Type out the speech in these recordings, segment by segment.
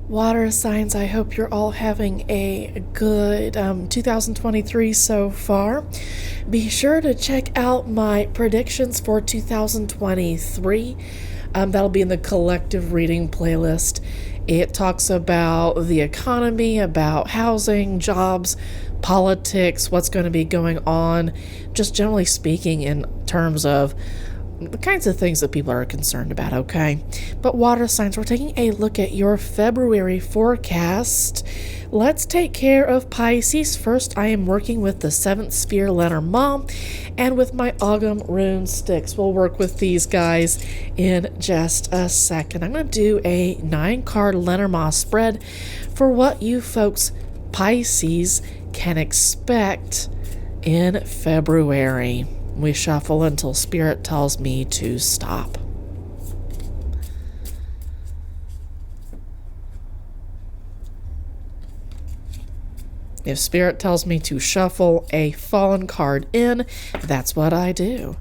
Water signs, I hope you're all having a good 2023 so far. Be sure to check out my predictions for 2023. That'll be in the collective reading playlist. It talks about the economy, about housing, jobs, politics, what's going to be going on, just generally speaking in terms of the kinds of things that people are concerned about, okay? But water signs, we're taking a look at your February forecast. Let's take care of Pisces. First, I am working with the 7th sphere Lenormand and with my Autumn rune sticks. We'll work with these guys in just a second. I'm going to do a 9-card Lenormand spread for what you folks, Pisces, can expect in February. We shuffle until Spirit tells me to stop. If Spirit tells me to shuffle a fallen card in, that's what I do.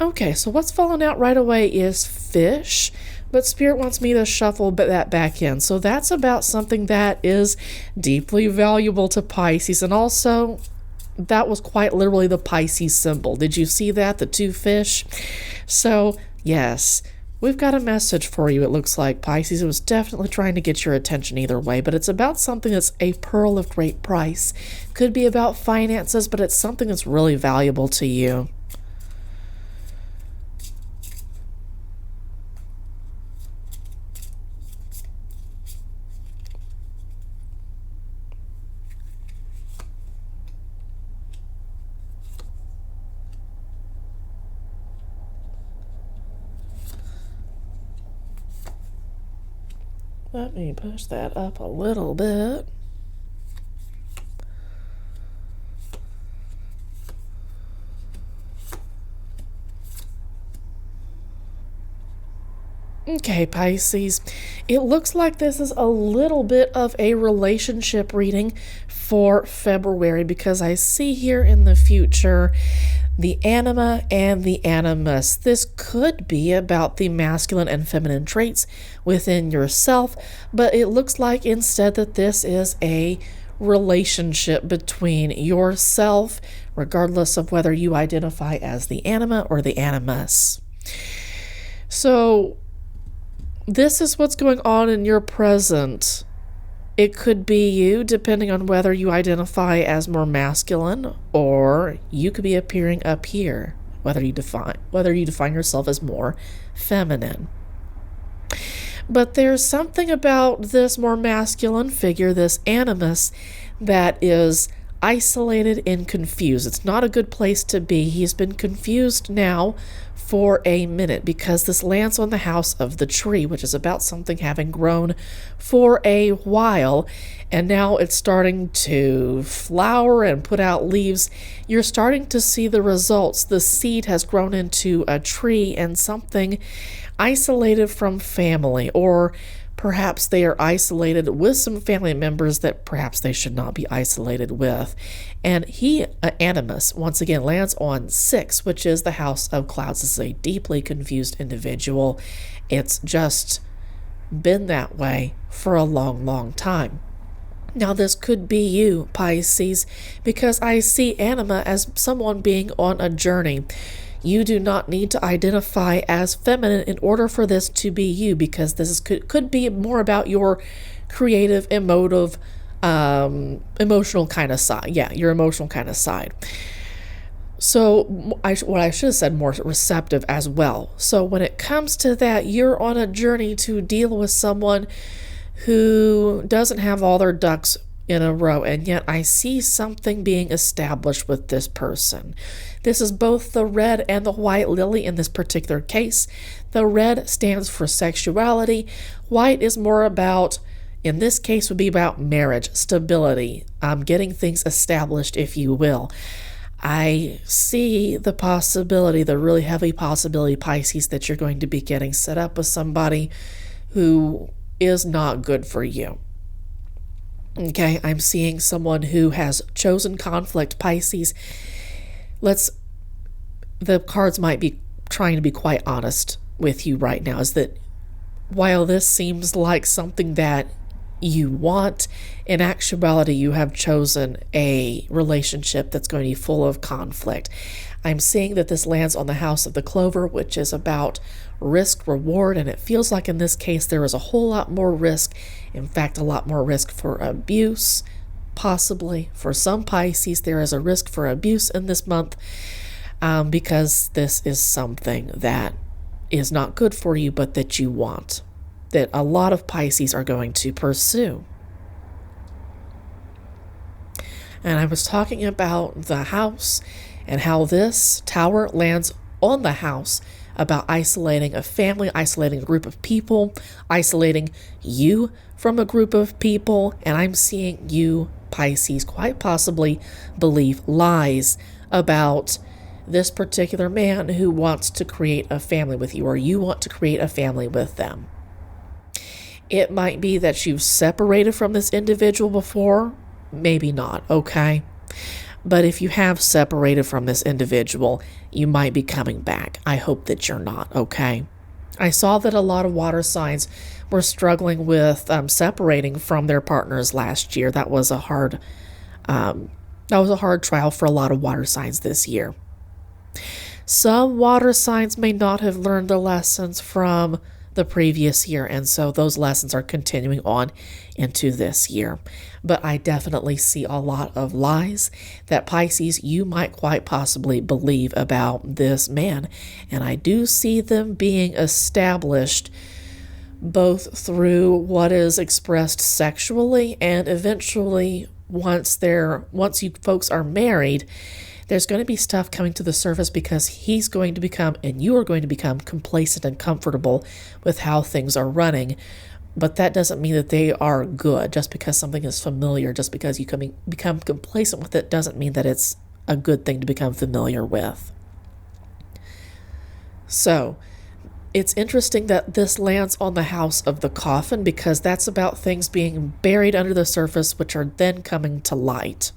Okay, so what's fallen out right away is Fish, but Spirit wants me to shuffle that back in. So that's about something that is deeply valuable to Pisces, and also that was quite literally the Pisces symbol. Did you see that? The 2 fish? So, yes, we've got a message for you, it looks like, Pisces. It was definitely trying to get your attention either way, but it's about something that's a pearl of great price. Could be about finances, but it's something that's really valuable to you. Let me push that up a little bit. Okay, Pisces, it looks like this is a little bit of a relationship reading for February because I see here in the future the anima and the animus. This could be about the masculine and feminine traits within yourself, but it looks like instead that this is a relationship between yourself, regardless of whether you identify as the anima or the animus. So this is what's going on in your present. It could be you, depending on whether you identify as more masculine, or you could be appearing up here, whether you define yourself as more feminine. But there's something about this more masculine figure, this animus, that is isolated and confused. It's not a good place to be. He's been confused now for a minute because this lands on the house of the tree, which is about something having grown for a while, and now it's starting to flower and put out leaves. You're starting to see the results. The seed has grown into a tree and something isolated from family, or perhaps they are isolated with some family members that perhaps they should not be isolated with. And he, animus, once again lands on 6, which is the house of clouds. This is a deeply confused individual. It's just been that way for a long, long time. Now, this could be you, Pisces, because I see anima as someone being on a journey. You do not need to identify as feminine in order for this to be you, because this could be more about your creative, emotive, emotional kind of side. Yeah, your emotional kind of side. So what I should have said, more receptive as well. So when it comes to that, you're on a journey to deal with someone who doesn't have all their ducks in a row, and yet I see something being established with this person. This is both the red and the white lily in this particular case. The red stands for sexuality. White is more about, in this case, would be about marriage, stability, getting things established, if you will. I see the possibility, the really heavy possibility, Pisces, that you're going to be getting set up with somebody who is not good for you. Okay, I'm seeing someone who has chosen conflict, Pisces. The cards might be trying to be quite honest with you right now, is that while this seems like something that you want, in actuality, you have chosen a relationship that's going to be full of conflict. I'm seeing that this lands on the house of the Clover, which is about risk reward, and it feels like in this case there is a whole lot more risk. In fact, a lot more risk for abuse, possibly. For some Pisces, there is a risk for abuse in this month because this is something that is not good for you, but that you want, that a lot of Pisces are going to pursue. And I was talking about the house and how this tower lands on the house, about isolating a family, isolating a group of people, isolating you from a group of people. And I'm seeing you, Pisces, quite possibly believe lies about this particular man who wants to create a family with you, or you want to create a family with them. It might be that you've separated from this individual before, maybe not, okay? But if you have separated from this individual, you might be coming back. I hope that you're not, okay? I saw that a lot of water signs were struggling with separating from their partners last year. That was a hard trial for a lot of water signs this year. Some water signs may not have learned the lessons from the previous year, and so those lessons are continuing on into this year. But I definitely see a lot of lies that, Pisces, you might quite possibly believe about this man. And I do see them being established both through what is expressed sexually, and eventually once you folks are married, there's going to be stuff coming to the surface because he's going to become, and you are going to become, complacent and comfortable with how things are running. But that doesn't mean that they are good. Just because something is familiar, just because you become complacent with it, doesn't mean that it's a good thing to become familiar with. So it's interesting that this lands on the house of the Coffin, because that's about things being buried under the surface, which are then coming to light.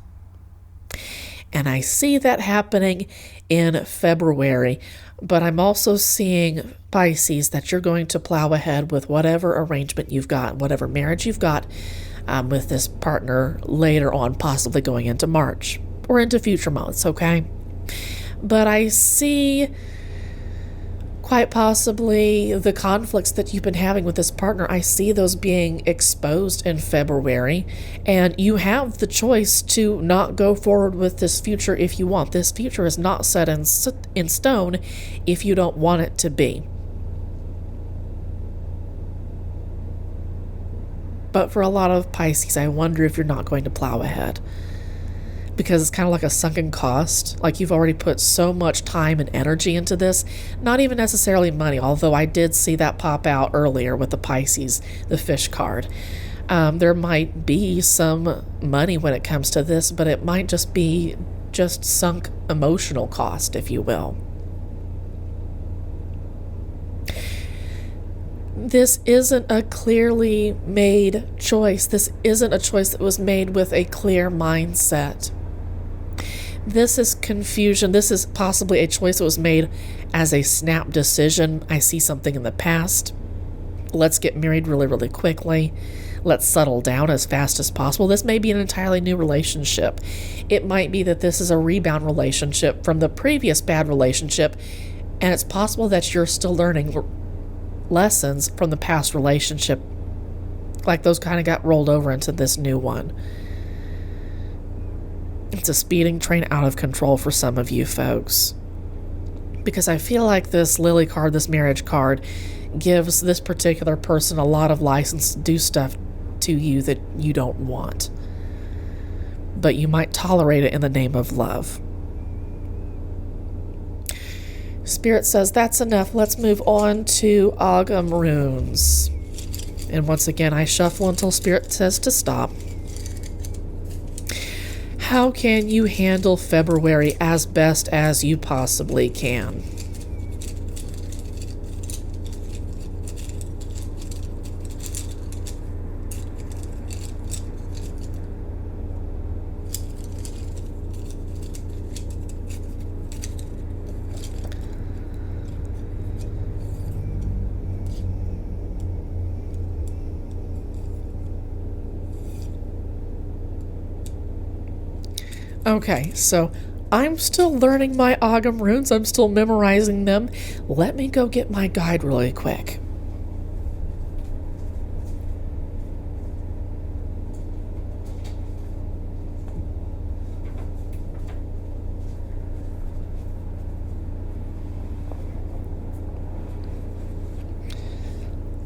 And I see that happening in February, but I'm also seeing, Pisces, that you're going to plow ahead with whatever arrangement you've got, whatever marriage you've got with this partner later on, possibly going into March or into future months, okay? But I see quite possibly the conflicts that you've been having with this partner. I see those being exposed in February, and you have the choice to not go forward with this future if you want. This future is not set in stone if you don't want it to be. But for a lot of Pisces, I wonder if you're not going to plow ahead, because it's kind of like a sunken cost. Like, you've already put so much time and energy into this, not even necessarily money, although I did see that pop out earlier with the Pisces, the fish card. There might be some money when it comes to this, but it might just be sunk emotional cost, if you will. This isn't a clearly made choice. This isn't a choice that was made with a clear mindset. This is confusion. This is possibly a choice that was made as a snap decision. I see something in the past. Let's get married really, really quickly. Let's settle down as fast as possible. This may be an entirely new relationship. It might be that this is a rebound relationship from the previous bad relationship, and it's possible that you're still learning lessons from the past relationship. Like, those kind of got rolled over into this new one. It's a speeding train out of control for some of you folks. Because I feel like this Lily card, this marriage card, gives this particular person a lot of license to do stuff to you that you don't want. But you might tolerate it in the name of love. Spirit says that's enough. Let's move on to Agam runes. And once again, I shuffle until Spirit says to stop. How can you handle February as best as you possibly can? Okay, so I'm still learning my Agam runes. I'm still memorizing them. Let me go get my guide really quick.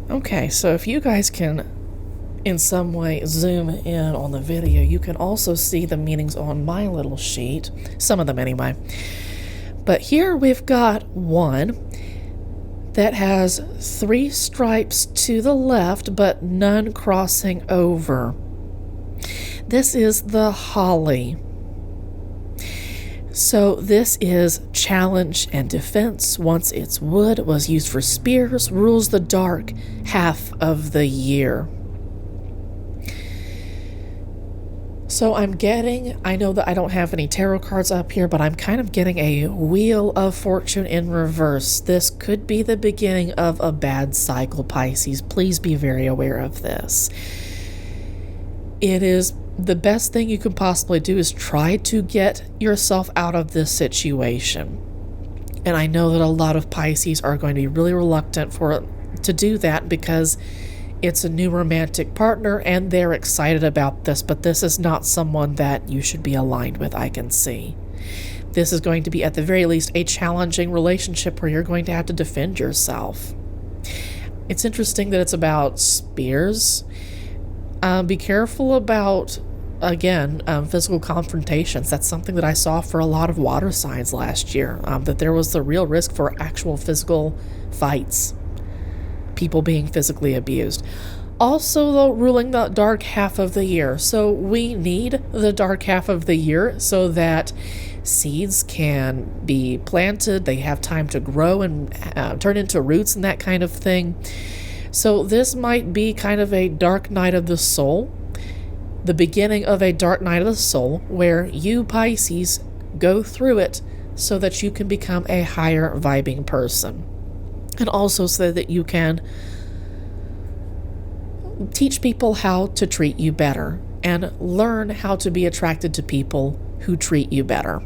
Okay, so if you guys can in some way zoom in on the video, you can also see the meanings on my little sheet. Some of them anyway. But here we've got one that has 3 stripes to the left, but none crossing over. This is the holly. So this is challenge and defense. Once its wood was used for spears, rules the dark half of the year. So I know that I don't have any tarot cards up here, but I'm kind of getting a Wheel of Fortune in reverse. This could be the beginning of a bad cycle, Pisces. Please be very aware of this. It is the best thing you can possibly do is try to get yourself out of this situation. And I know that a lot of Pisces are going to be really reluctant to do that because it's a new romantic partner and they're excited about this, but this is not someone that you should be aligned with, I can see. This is going to be, at the very least, a challenging relationship where you're going to have to defend yourself. It's interesting that it's about spears. Be careful about, again, physical confrontations. That's something that I saw for a lot of water signs last year, that there was the real risk for actual physical fights, people being physically abused. Also, though, ruling the dark half of the year. So we need the dark half of the year so that seeds can be planted, they have time to grow and turn into roots and that kind of thing. So this might be kind of a dark night of the soul, the beginning of a dark night of the soul, where you, Pisces, go through it so that you can become a higher vibing person. And also so that you can teach people how to treat you better and learn how to be attracted to people who treat you better.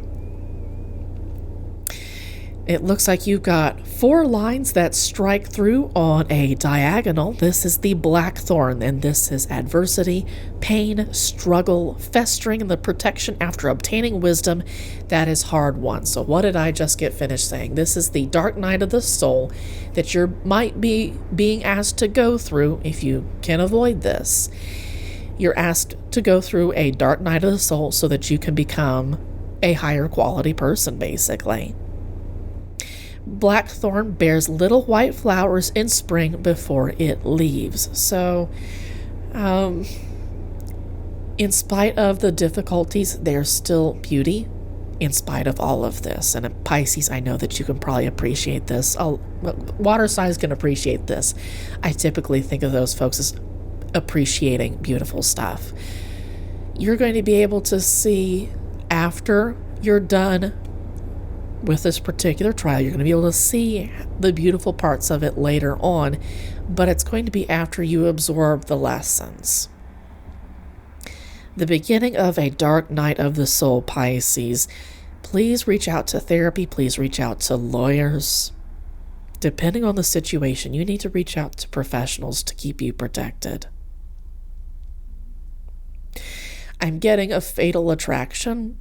It looks like you've got 4 lines that strike through on a diagonal. This is the blackthorn, and this is adversity, pain, struggle, festering, and the protection after obtaining wisdom that is hard won. So what did I just get finished saying? This is the dark night of the soul that you might be being asked to go through if you can avoid this. You're asked to go through a dark night of the soul so that you can become a higher quality person, basically. Blackthorn bears little white flowers in spring before it leaves. So, in spite of the difficulties, there's still beauty in spite of all of this. And at Pisces, I know that you can probably appreciate this. Water signs can appreciate this. I typically think of those folks as appreciating beautiful stuff. You're going to be able to see after you're done with this particular trial, you're going to be able to see the beautiful parts of it later on, but it's going to be after you absorb the lessons. The beginning of a dark night of the soul, Pisces. Please reach out to therapy. Please reach out to lawyers. Depending on the situation, you need to reach out to professionals to keep you protected. I'm getting a fatal attraction.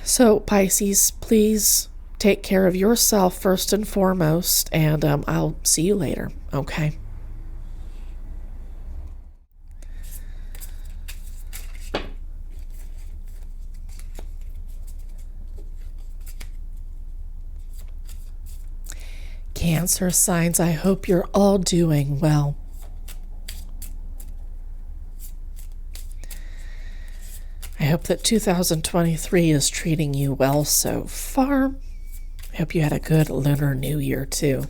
So, Pisces, please take care of yourself first and foremost, and I'll see you later, okay? Cancer signs, I hope you're all doing well. I hope that 2023 is treating you well so far. I hope you had a good Lunar New Year too.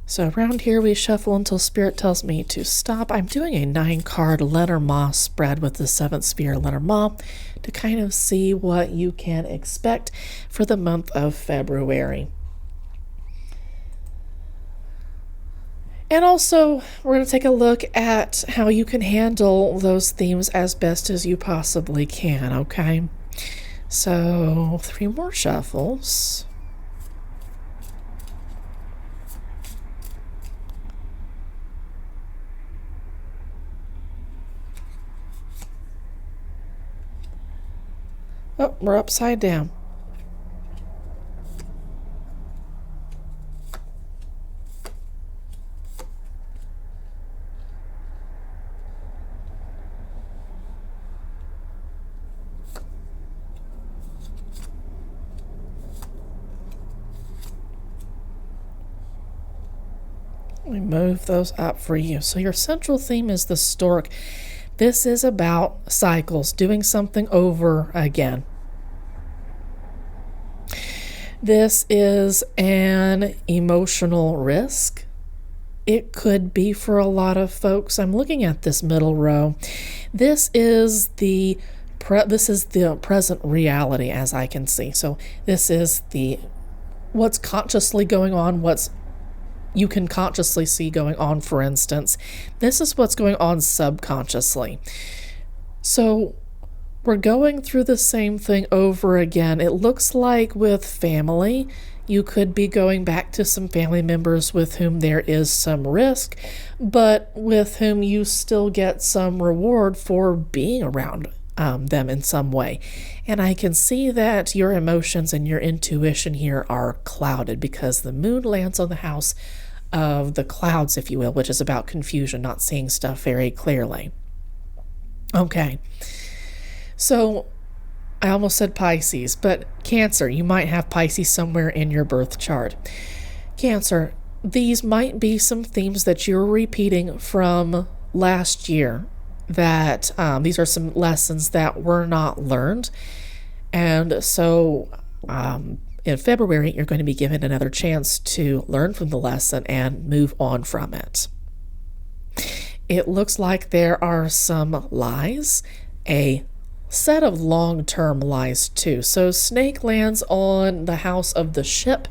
So around here we shuffle until Spirit tells me to stop. I'm doing a 9-card Lenormand spread with the 7th sphere Lenormand to kind of see what you can expect for the month of February. And also, we're going to take a look at how you can handle those themes as best as you possibly can, okay? So, 3 more shuffles. Oh, we're upside down. We move those up for you. So your central theme is the stork. This is about cycles, doing something over again. This is an emotional risk. It could be for a lot of folks. I'm looking at this middle row. This is the present reality, as I can see. So this is what's consciously going on, what's you can consciously see going on, for instance. This is what's going on subconsciously. So we're going through the same thing over again. It looks like with family, you could be going back to some family members with whom there is some risk, but with whom you still get some reward for being around them in some way. And I can see that your emotions and your intuition here are clouded because the moon lands on the house of the clouds, if you will, which is about confusion, not seeing stuff very clearly. Okay. So I almost said Pisces, but Cancer, you might have Pisces somewhere in your birth chart. Cancer, these might be some themes that you're repeating from last year, that these are some lessons that were not learned. And so in February, you're going to be given another chance to learn from the lesson and move on from it. It looks like there are some lies, a set of long-term lies too. So Snake lands on the house of the ship,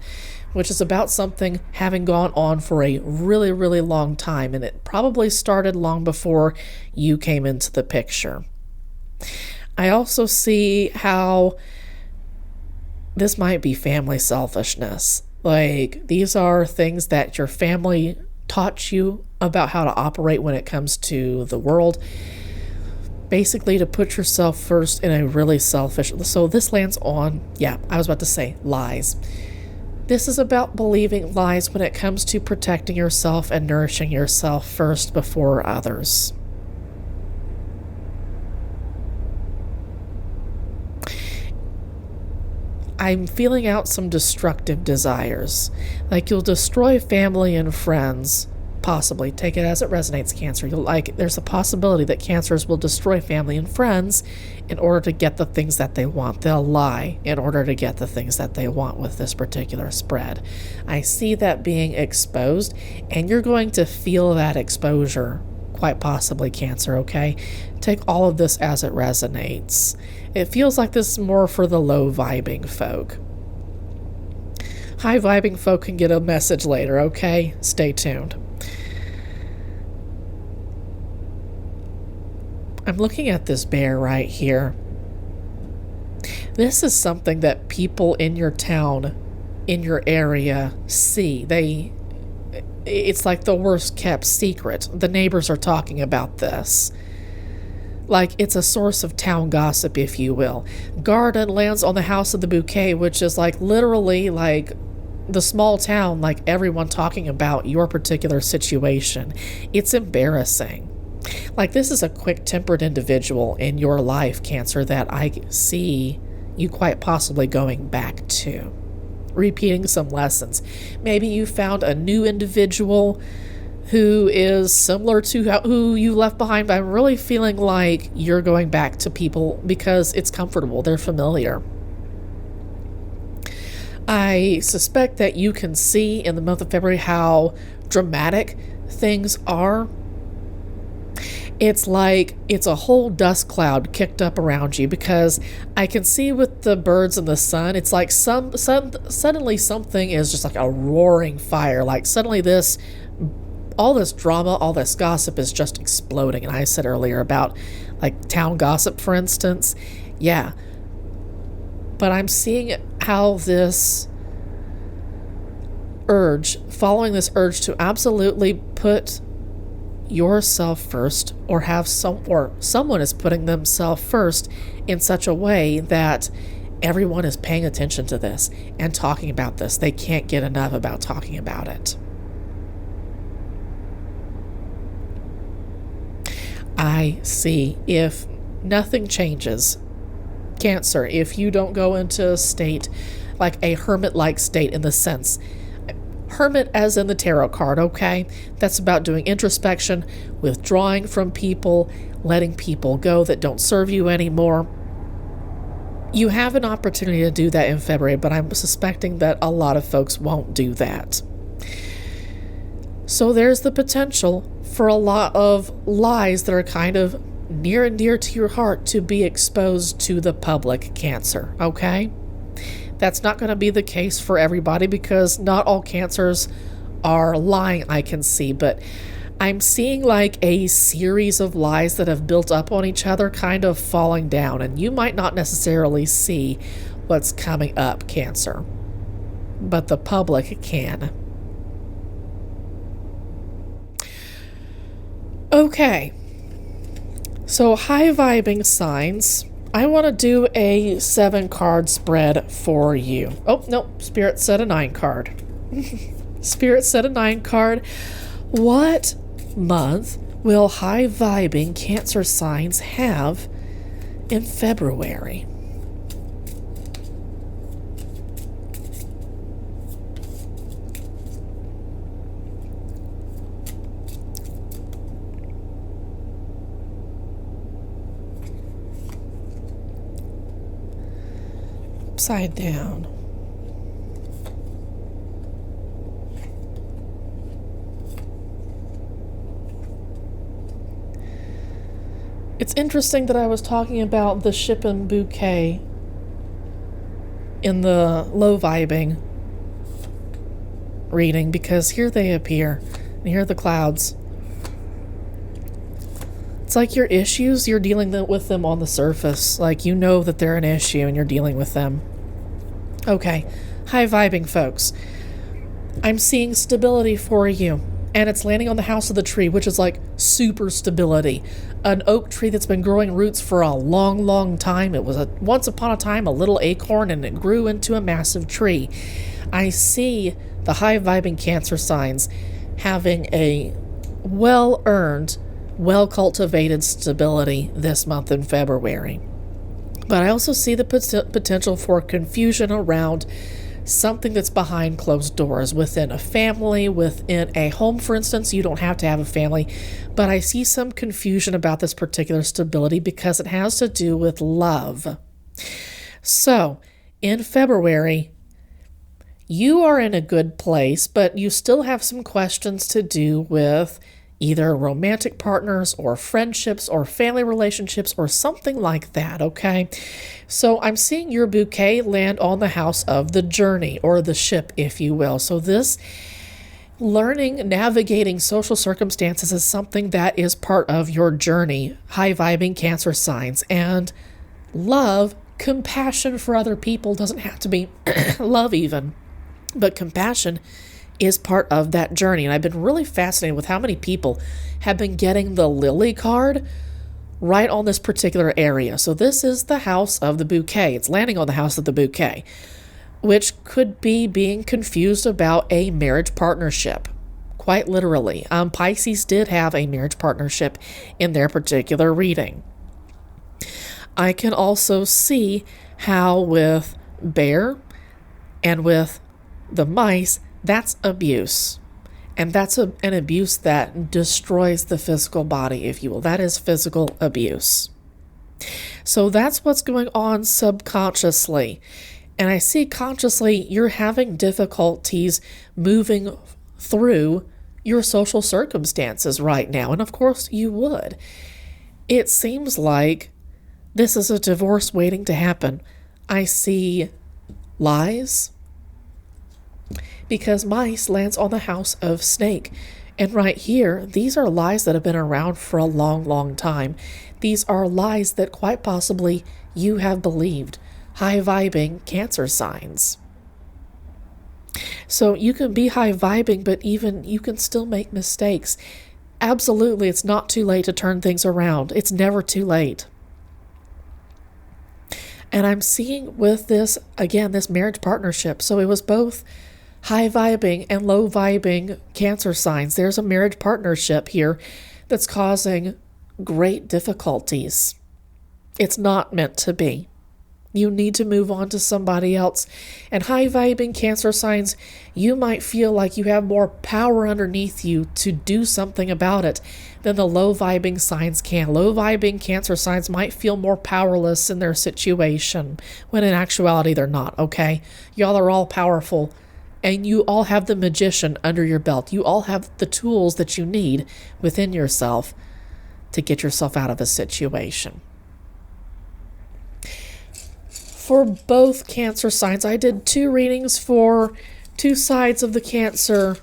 which is about something having gone on for a really, really long time. And it probably started long before you came into the picture. I also see how this might be family selfishness. Like, these are things that your family taught you about how to operate when it comes to the world. Basically, to put yourself first in a really selfish... So this lands on, I was about to say lies. This is about believing lies when it comes to protecting yourself and nourishing yourself first before others. I'm feeling out some destructive desires. Like, you'll destroy family and friends. Possibly. Take it as it resonates, Cancer. There's a possibility that Cancers will destroy family and friends in order to get the things that they want. They'll lie in order to get the things that they want with this particular spread. I see that being exposed, and you're going to feel that exposure, quite possibly, Cancer, okay? Take all of this as it resonates. It feels like this is more for the low-vibing folk. High-vibing folk can get a message later, okay? Stay tuned. I'm looking at this bear right here. This is something that people in your town, in your area, see. It's like the worst kept secret. The neighbors are talking about this. Like, it's a source of town gossip, if you will. Garden lands on the house of the bouquet, which is like literally like the small town, like everyone talking about your particular situation. It's embarrassing. Like, this is a quick-tempered individual in your life, Cancer, that I see you quite possibly going back to. Repeating some lessons. Maybe you found a new individual who is similar to who you left behind, but I'm really feeling like you're going back to people because it's comfortable, they're familiar. I suspect that you can see in the month of February how dramatic things are. It's like it's a whole dust cloud kicked up around you, because I can see with the birds and the sun, it's like suddenly something is just like a roaring fire. Like, suddenly this all this drama, all this gossip is just exploding. And I said earlier about like town gossip, for instance. Yeah. But I'm seeing how this following this urge to absolutely put yourself first, or someone is putting themselves first in such a way that everyone is paying attention to this and talking about this. They can't get enough about talking about it. I see. If nothing changes, Cancer, if you don't go into a state, like a hermit-like state, in the sense, hermit as in the tarot card, okay? That's about doing introspection, withdrawing from people, letting people go that don't serve you anymore. You have an opportunity to do that in February, but I'm suspecting that a lot of folks won't do that. So there's the potential for a lot of lies that are kind of near and dear to your heart to be exposed to the public, Cancer, okay? That's not going to be the case for everybody, because not all Cancers are lying, I can see, but I'm seeing like a series of lies that have built up on each other kind of falling down, and you might not necessarily see what's coming up, Cancer, but the public can. Okay, so high vibing signs. I want to do a 7-card spread for you. Oh, no, Spirit said a 9 card. Spirit said a 9 card. What month will high vibing Cancer signs have in February? Upside down. It's interesting that I was talking about the ship and bouquet in the low vibing reading, because here they appear, and here are the clouds. It's like your issues, you're dealing with them on the surface. Like, you know that they're an issue and you're dealing with them. Okay, high vibing folks. I'm seeing stability for you, and it's landing on the house of the tree, which is like super stability. An oak tree that's been growing roots for a long, long time. It was once upon a time a little acorn, and it grew into a massive tree. I see the high vibing Cancer signs having a well-earned, well-cultivated stability this month in February. But I also see the potential for confusion around something that's behind closed doors, within a family, within a home, for instance. You don't have to have a family, but I see some confusion about this particular stability because it has to do with love. So, in February, you are in a good place, but you still have some questions to do with either romantic partners or friendships or family relationships or something like that, okay? So I'm seeing your bouquet land on the house of the journey, or the ship, if you will. So this learning, navigating social circumstances is something that is part of your journey, high vibing Cancer signs. And love, compassion for other people, doesn't have to be love even, but compassion is part of that journey. And I've been really fascinated with how many people have been getting the Lily card right on this particular area. So this is the house of the bouquet. It's landing on the house of the bouquet, which could be being confused about a marriage partnership, quite literally. Pisces did have a marriage partnership in their particular reading. I can also see how with Bear and with the mice, that's abuse. And that's an abuse that destroys the physical body, if you will. That is physical abuse. So that's what's going on subconsciously. And I see consciously you're having difficulties moving through your social circumstances right now. And of course you would. It seems like this is a divorce waiting to happen. I see lies, because mice lands on the house of snake. And right here, these are lies that have been around for a long, long time. These are lies that quite possibly you have believed. High vibing Cancer signs. So you can be high vibing, but even you can still make mistakes. Absolutely, it's not too late to turn things around. It's never too late. And I'm seeing with this, again, this marriage partnership. So it was both high vibing and low vibing Cancer signs. There's a marriage partnership here that's causing great difficulties. It's not meant to be. You need to move on to somebody else. And high vibing Cancer signs, you might feel like you have more power underneath you to do something about it than the low vibing signs can. Low vibing Cancer signs might feel more powerless in their situation, when in actuality they're not, okay? Y'all are all powerful, and you all have the magician under your belt. You all have the tools that you need within yourself to get yourself out of a situation. For both Cancer signs, I did 2 readings for 2 sides of the Cancer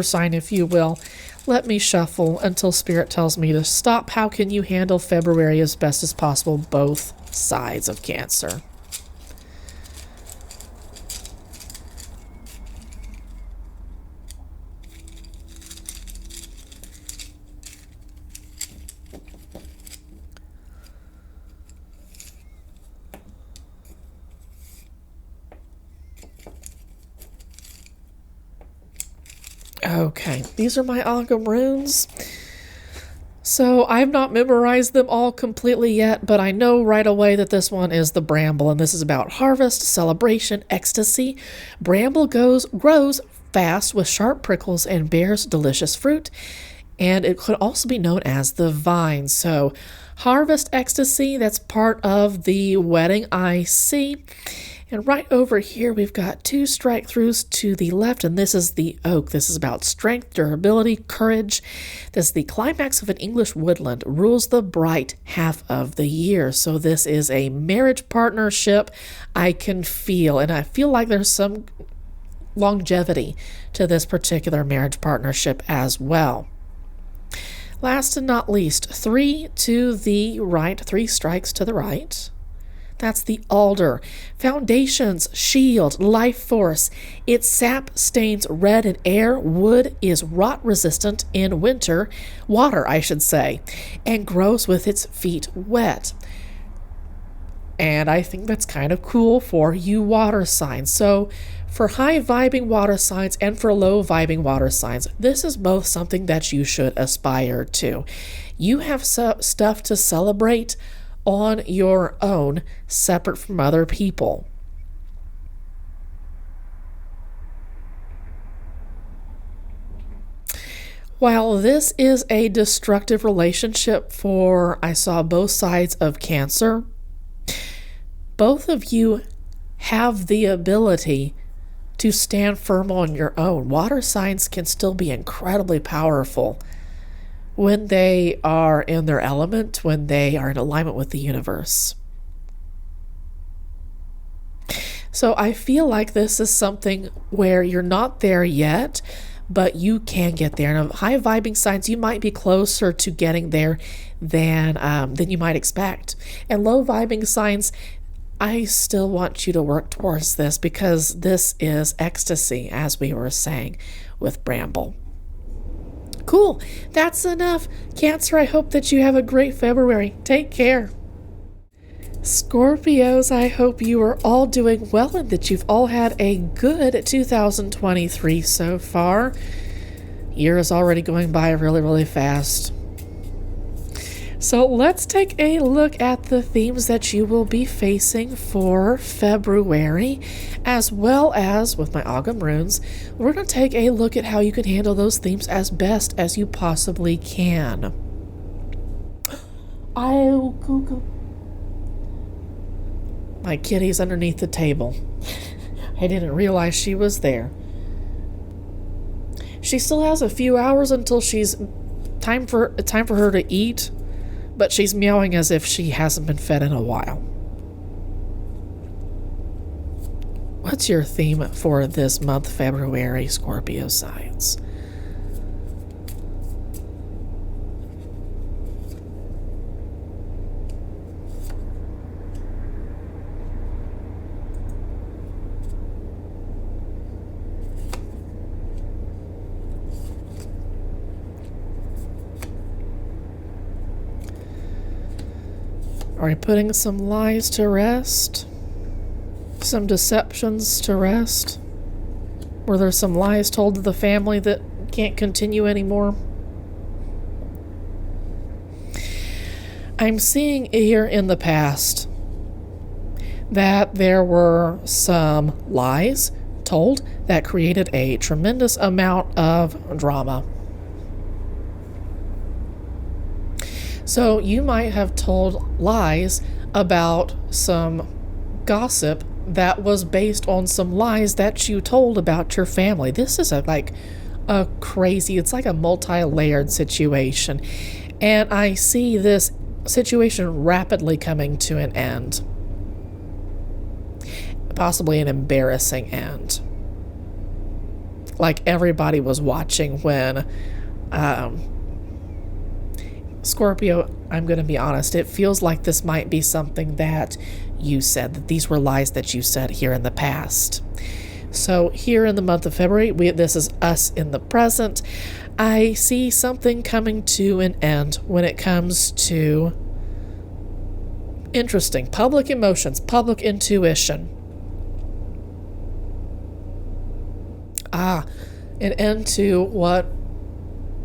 sign, if you will. Let me shuffle until Spirit tells me to stop. How can you handle February as best as possible, both sides of Cancer? Okay, these are my Agam runes. So I've not memorized them all completely yet, but I know right away that this one is the bramble, and this is about harvest, celebration, ecstasy. Bramble grows fast with sharp prickles and bears delicious fruit, and it could also be known as the vine. So harvest, ecstasy, that's part of the wedding I see. And right over here, we've got 2 strike throughs to the left, and this is the oak. This is about strength, durability, courage. This is the climax of an English woodland, rules the bright half of the year. So this is a marriage partnership I can feel, and I feel like there's some longevity to this particular marriage partnership as well. Last and not least, 3 to the right, 3 strikes to the right. That's the alder. Foundations, shield, life force. Its sap stains red in air. Wood is rot resistant in winter, water I should say, and grows with its feet wet. And I think that's kind of cool for you water signs. So for high vibing water signs and for low vibing water signs, this is both something that you should aspire to. You have stuff to celebrate on your own, separate from other people. While this is a destructive relationship for, I saw both sides of Cancer, both of you have the ability to stand firm on your own. Water signs can still be incredibly powerful when they are in their element, when they are in alignment with the universe. So I feel like this is something where you're not there yet, but you can get there. And high vibing signs, you might be closer to getting there than you might expect. And low vibing signs, I still want you to work towards this, because this is ecstasy, as we were saying with Bramble. Cool. That's enough. Cancer, I hope that you have a great February. Take care. Scorpios, I hope you are all doing well and that you've all had a good 2023 so far. Year is already going by really, really fast. So let's take a look at the themes that you will be facing for February, as well as with my Agam runes. We're going to take a look at how you can handle those themes as best as you possibly can. Oh, cuckoo. My kitty's underneath the table. I didn't realize she was there. She still has a few hours until she's time for her to eat, but she's meowing as if she hasn't been fed in a while. What's your theme for this month, February, Scorpio signs? Are you putting some lies to rest? Some deceptions to rest? Were there some lies told to the family that can't continue anymore? I'm seeing here in the past that there were some lies told that created a tremendous amount of drama. So you might have told lies about some gossip that was based on some lies that you told about your family. This is a crazy, it's like a multi-layered situation. And I see this situation rapidly coming to an end. Possibly an embarrassing end. Like everybody was watching when Scorpio, I'm going to be honest, it feels like this might be something that you said, that these were lies that you said here in the past. So here in the month of February, this is us in the present. I see something coming to an end when it comes to interesting public emotions, public intuition. An end to what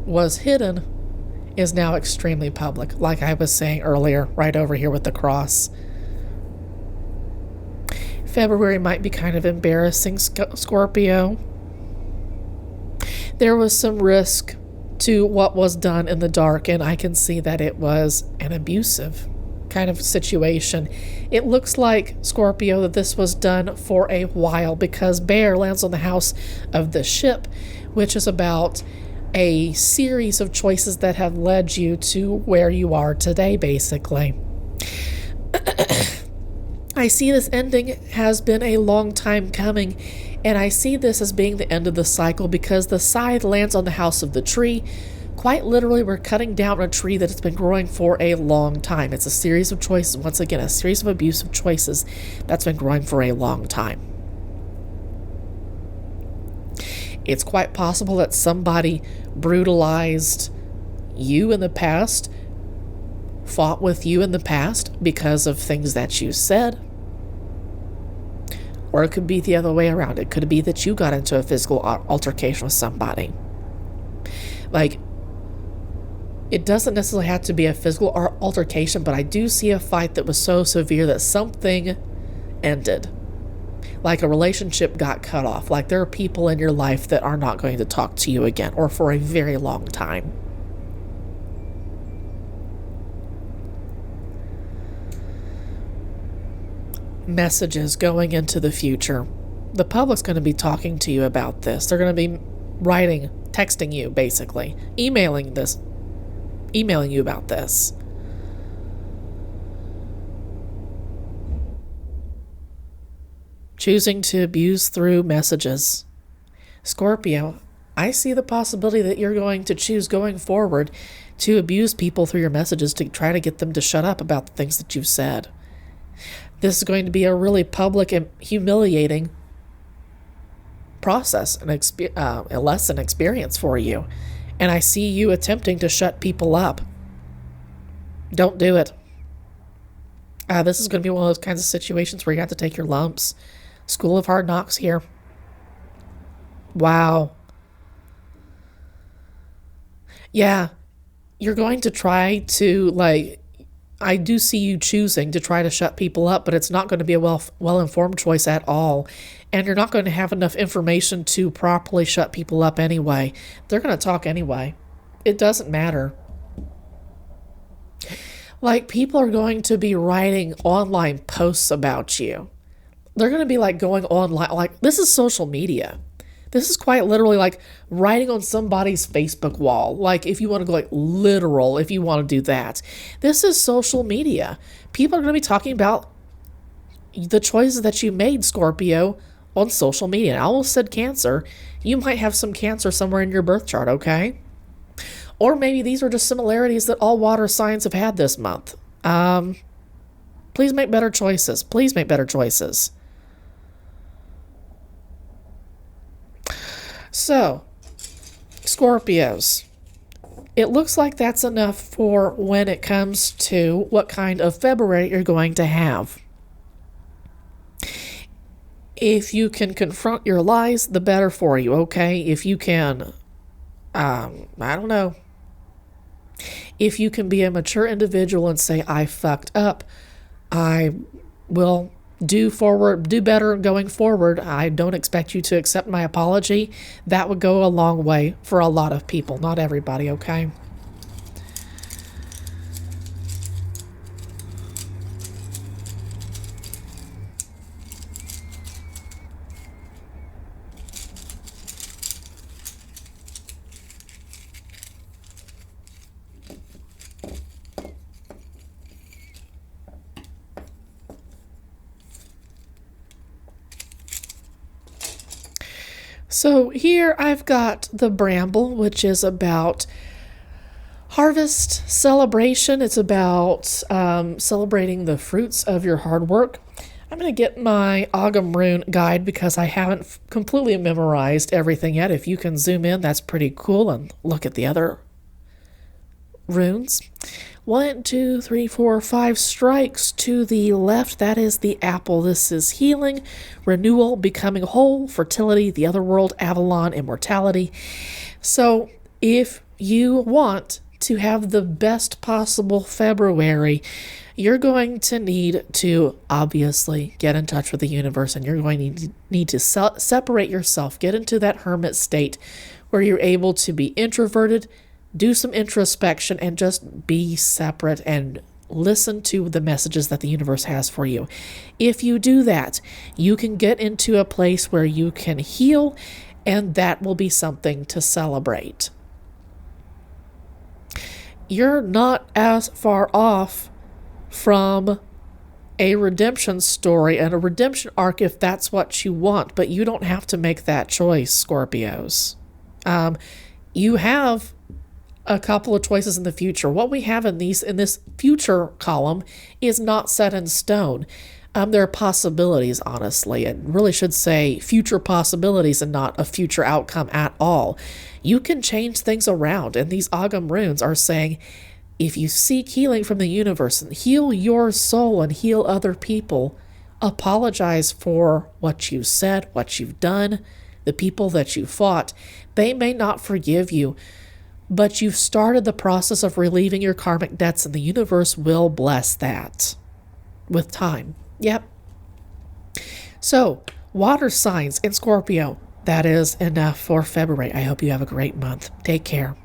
was hidden is now extremely public, like I was saying earlier, right over here with the cross. February might be kind of embarrassing, Scorpio. There was some risk to what was done in the dark, and I can see that it was an abusive kind of situation. It looks like, Scorpio, that this was done for a while, because Bear lands on the house of the ship, which is about a series of choices that have led you to where you are today, basically. I see this ending has been a long time coming, and I see this as being the end of the cycle because the scythe lands on the house of the tree. Quite literally, we're cutting down a tree that has been growing for a long time. It's a series of choices, once again, a series of abusive choices that's been growing for a long time. It's quite possible that somebody brutalized you in the past, fought with you in the past because of things that you said. Or it could be the other way around. It could be that you got into a physical altercation with somebody. Like, it doesn't necessarily have to be a physical altercation, but I do see a fight that was so severe that something ended. Like a relationship got cut off. Like there are people in your life that are not going to talk to you again, or for a very long time. Messages going into the future. The public's going to be talking to you about this. They're going to be writing, texting you, basically, emailing you about this. Choosing to abuse through messages. Scorpio, I see the possibility that you're going to choose going forward to abuse people through your messages to try to get them to shut up about the things that you've said. This is going to be a really public and humiliating process, a lesson experience for you. And I see you attempting to shut people up. Don't do it. This is going to be one of those kinds of situations where you have to take your lumps. School of Hard Knocks here. Wow. Yeah, you're going to try to, I do see you choosing to try to shut people up, but it's not going to be a well-informed choice at all. And you're not going to have enough information to properly shut people up anyway. They're going to talk anyway. It doesn't matter. People are going to be writing online posts about you. They're going to be going online. This is social media. This is quite literally writing on somebody's Facebook wall. If you want to go literal, if you want to do that. This is social media. People are going to be talking about the choices that you made, Scorpio, on social media. I almost said Cancer. You might have some Cancer somewhere in your birth chart, okay? Or maybe these are just similarities that all water signs have had this month. Please make better choices. Please make better choices. So, Scorpios, it looks like that's enough for when it comes to what kind of February you're going to have. If you can confront your lies, the better for you, okay? If you can, I don't know. If you can be a mature individual and say, I fucked up, I will do better going forward. I don't expect you to accept my apology. That would go a long way for a lot of people, not everybody, okay? So here I've got the bramble, which is about harvest celebration. It's about celebrating the fruits of your hard work. I'm going to get my Autumn Rune guide because I haven't completely memorized everything yet. If you can zoom in, that's pretty cool, and look at the other runes. 1, 2, 3, 4, 5 strikes to the left. That is the apple. This is healing, renewal, becoming whole, fertility, the other world, Avalon, immortality. So if you want to have the best possible February, you're going to need to obviously get in touch with the universe, and you're going to need to separate yourself, get into that hermit state where you're able to be introverted, do some introspection, and just be separate and listen to the messages that the universe has for you. If you do that, you can get into a place where you can heal, and that will be something to celebrate. You're not as far off from a redemption story and a redemption arc if that's what you want, but you don't have to make that choice, Scorpios. You have a couple of choices in the future. What we have in this future column is not set in stone. There are possibilities, honestly. It really should say future possibilities and not a future outcome at all. You can change things around, and these Autumn runes are saying, if you seek healing from the universe and heal your soul and heal other people, apologize for what you said, what you've done, the people that you fought. They may not forgive you, but you've started the process of relieving your karmic debts, and the universe will bless that with time. Yep. So, water signs in Scorpio, that is enough for February. I hope you have a great month. Take care.